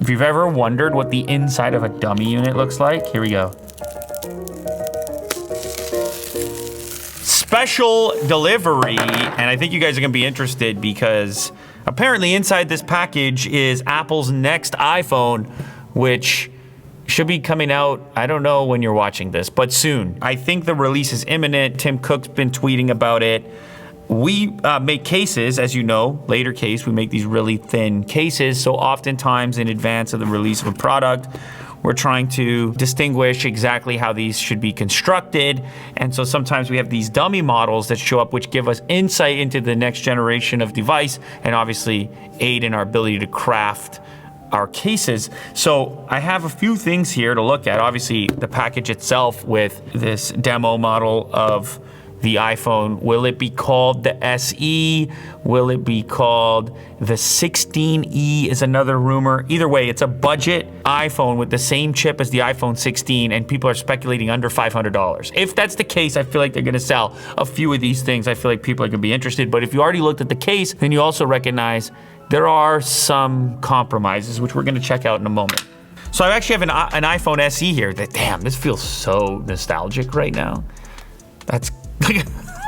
If you've ever wondered what the inside of a dummy unit looks like, here we go. Special delivery, and I think you guys are gonna be interested because apparently inside this package is Apple's next iPhone, which should be coming out, I don't know when you're watching this, but soon. I think the release is imminent. Tim Cook's been tweeting about it. We make cases, as you know, later case, we make these really thin cases. So oftentimes in advance of the release of a product, we're trying to distinguish exactly how these should be constructed. And so sometimes we have these dummy models that show up, which give us insight into the next generation of device and obviously aid in our ability to craft our cases. So I have a few things here to look at. Obviously the package itself with this demo model of the iPhone. Will it be called the SE? Will it be called the 16E is another rumor. Either way, it's a budget iPhone with the same chip as the iPhone 16 and people are speculating under $500. If that's the case, I feel like they're gonna sell a few of these things. I feel like people are gonna be interested, but if you already looked at the case, then you also recognize there are some compromises, which we're gonna check out in a moment. So I actually have an iPhone SE here. Damn, this feels so nostalgic right now. That's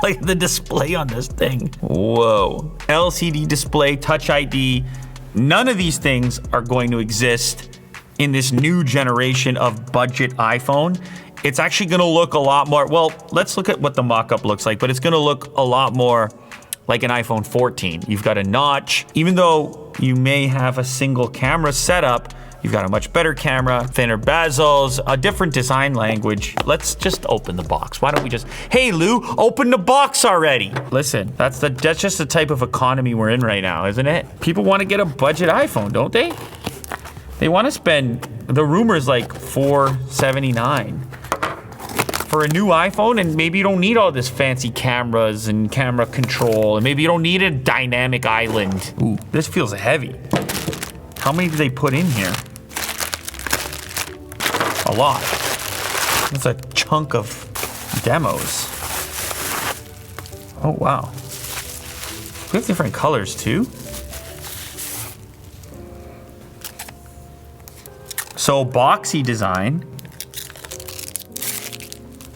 like the display on this thing. Whoa. LCD display, Touch ID. None of these things are going to exist in this new generation of budget iPhone. It's actually gonna look a lot more, well, let's look at what the mock-up looks like, but it's gonna look a lot more like an iPhone 14. You've got a notch. Even though you may have a single camera setup, you've got a much better camera, thinner bezels, a different design language. Let's just open the box. Why don't we just, hey Lou, open the box already. Listen, that's just the type of economy we're in right now, isn't it? People want to get a budget iPhone, don't they? They want to spend, the rumor is like $479 for a new iPhone, and maybe you don't need all this fancy cameras and camera control, and maybe you don't need a dynamic island. Ooh, this feels heavy. How many do they put in here? A lot. That's a chunk of demos. Oh, wow. We have different colors too. So boxy design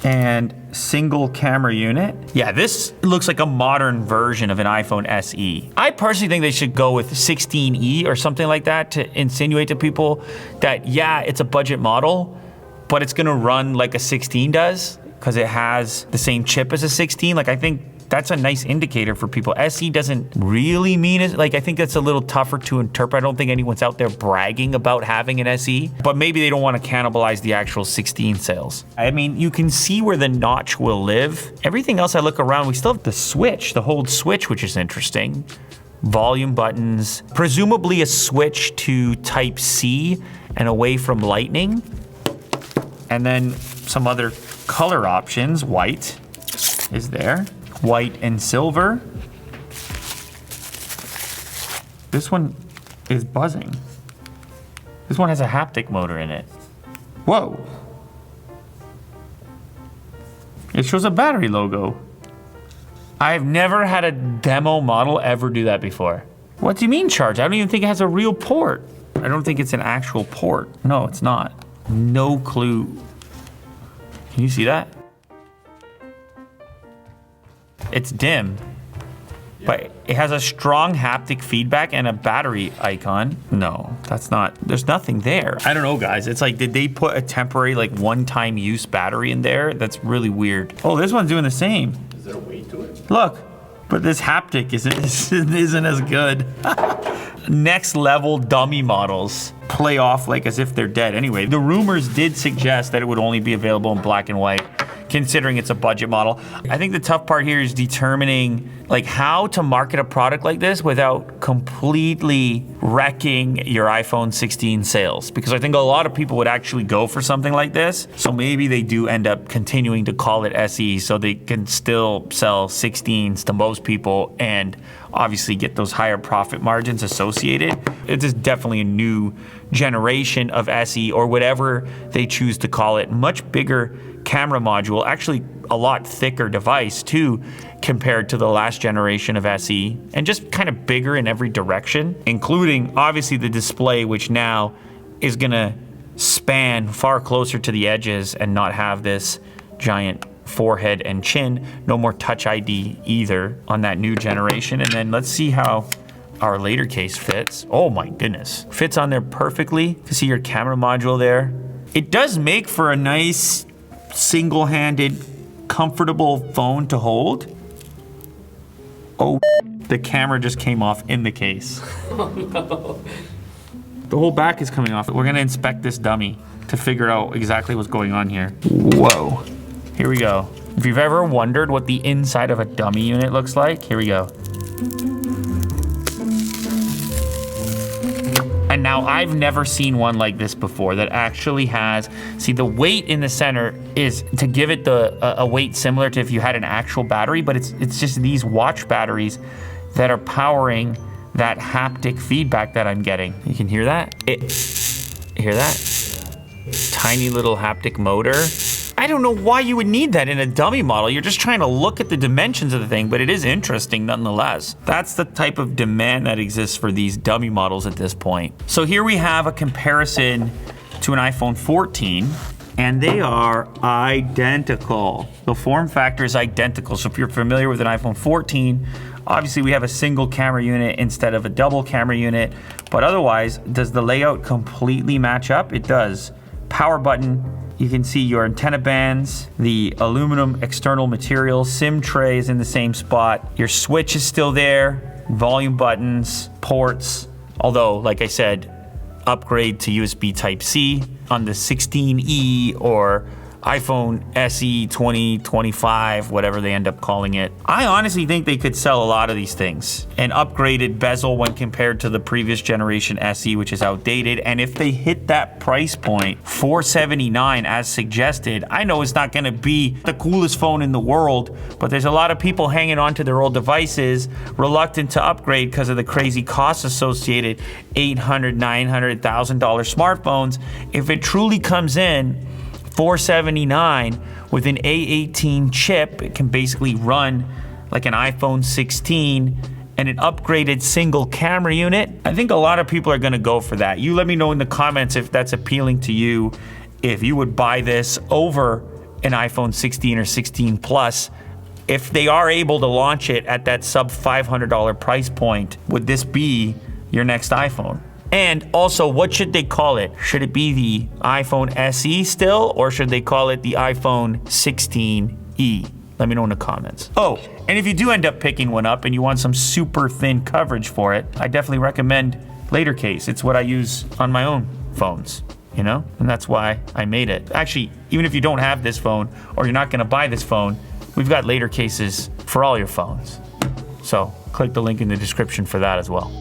and single camera unit. Yeah, this looks like a modern version of an iPhone SE. I personally think they should go with 16E or something like that to insinuate to people that, yeah, it's a budget model, but it's gonna run like a 16 does because it has the same chip as a 16. Like, I think that's a nice indicator for people. SE doesn't really mean it. Like, I think that's a little tougher to interpret. I don't think anyone's out there bragging about having an SE, but maybe they don't want to cannibalize the actual 16 sales. I mean, you can see where the notch will live. Everything else I look around, we still have the switch, the hold switch, which is interesting. Volume buttons, presumably a switch to Type-C and away from Lightning. And then some other color options. White is there. White and silver. This one is buzzing. This one has a haptic motor in it. Whoa. It shows a battery logo. I've never had a demo model ever do that before. What do you mean charge? I don't even think it has a real port. I don't think it's an actual port. No, it's not. No clue. Can you see that? It's dim, but it has a strong haptic feedback and a battery icon. No, that's not, there's nothing there. I don't know, guys. It's like, did they put a temporary, like, one-time use battery in there? That's really weird. Oh, this one's doing the same. Is there a weight to it? Look, but this haptic isn't as good. Next level dummy models play off like as if they're dead. Anyway, the rumors did suggest that it would only be available in black and white, considering it's a budget model. I think the tough part here is determining like how to market a product like this without completely wrecking your iPhone 16 sales. Because I think a lot of people would actually go for something like this. So maybe they do end up continuing to call it SE so they can still sell 16s to most people and obviously get those higher profit margins associated. It is definitely a new generation of SE or whatever they choose to call it. Much bigger camera module, actually a lot thicker device too compared to the last generation of SE, and just kind of bigger in every direction, including obviously the display, which now is gonna span far closer to the edges and not have this giant forehead and chin. No more Touch ID either on that new generation. And then let's see how our later case fits. Oh my goodness. Fits on there perfectly. You can see your camera module there. It does make for a nice single-handed, comfortable phone to hold. Oh, the camera just came off in the case. Oh no. The whole back is coming off. We're gonna inspect this dummy to figure out exactly what's going on here. Whoa. Here we go. If you've ever wondered what the inside of a dummy unit looks like, here we go. And now I've never seen one like this before that actually has, see, the weight in the center is to give it a weight similar to if you had an actual battery, but it's just these watch batteries that are powering that haptic feedback that I'm getting. You can hear that? Hear that? Tiny little haptic motor. I don't know why you would need that in a dummy model. You're just trying to look at the dimensions of the thing, but it is interesting nonetheless. That's the type of demand that exists for these dummy models at this point. So here we have a comparison to an iPhone 14, and they are identical. The form factor is identical. So if you're familiar with an iPhone 14, obviously we have a single camera unit instead of a double camera unit, but otherwise, does the layout completely match up? It does. Power button, you can see your antenna bands, the aluminum external material, SIM tray is in the same spot. Your switch is still there, volume buttons, ports, although, like I said, upgrade to USB Type-C on the 16E or iPhone SE 2025, whatever they end up calling it. I honestly think they could sell a lot of these things. An upgraded bezel when compared to the previous generation SE, which is outdated. And if they hit that price point, $479 as suggested, I know it's not gonna be the coolest phone in the world, but there's a lot of people hanging on to their old devices, reluctant to upgrade because of the crazy costs associated, $800, $900, $1,000 smartphones. If it truly comes in $479 with an A18 chip, it can basically run like an iPhone 16 and an upgraded single camera unit. I think a lot of people are gonna go for that. You let me know in the comments if that's appealing to you, if you would buy this over an iPhone 16 or 16 Plus. If they are able to launch it at that sub $500 price point, would this be your next iPhone? And also, what should they call it? Should it be the iPhone SE still, or should they call it the iPhone 16E? Let me know in the comments. Oh, and if you do end up picking one up and you want some super thin coverage for it, I definitely recommend Later Case. It's what I use on my own phones, you know? And that's why I made it. Actually, even if you don't have this phone or you're not gonna buy this phone, we've got Later Cases for all your phones. So click the link in the description for that as well.